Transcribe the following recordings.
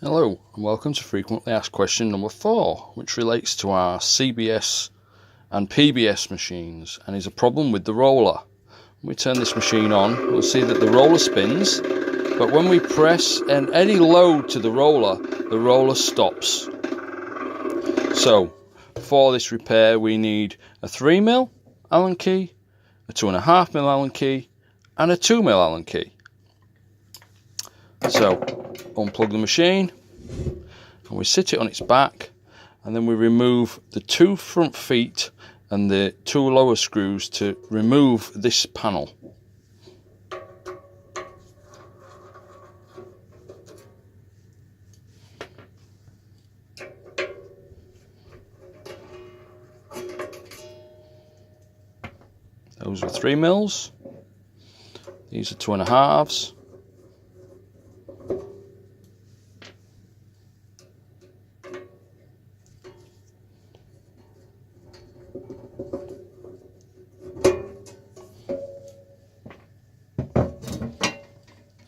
Hello and welcome to frequently asked question number 4, which relates to our CBS and PBS machines and is a problem with the roller. When we turn this machine on, we'll see that the roller spins, but when we press any load to the roller stops. So for this repair we need a 3mm Allen key, a 2.5mm Allen key and a 2mm Allen key. So unplug the machine and we sit it on its back, and then we remove the 2 front feet and the 2 lower screws to remove this panel. Those are 3mm, these are 2.5s.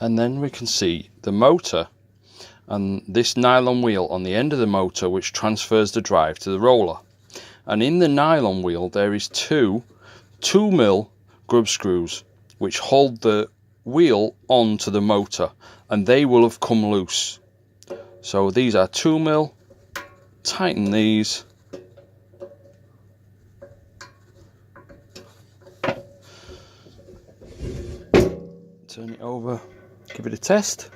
And then we can see the motor and this nylon wheel on the end of the motor, which transfers the drive to the roller. And in the nylon wheel there is 2 2mm grub screws which hold the wheel onto the motor, and they will have come loose. So these are 2mm, tighten these, turn it over, give it a test,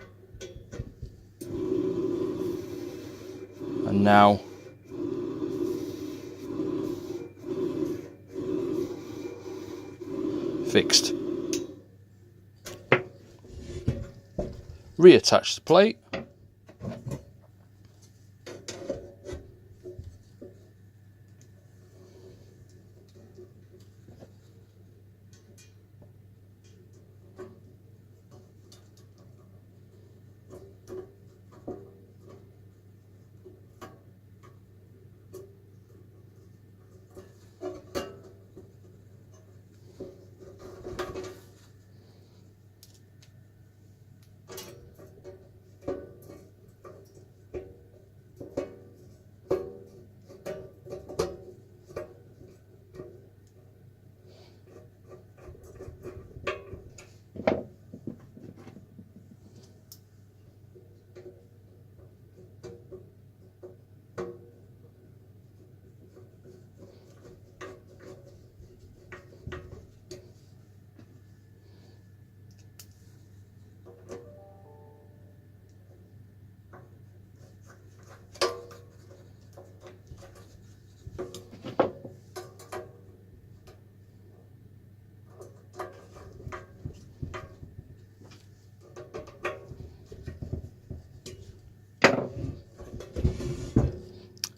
and now fixed. Reattach the plate.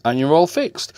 And you're all fixed.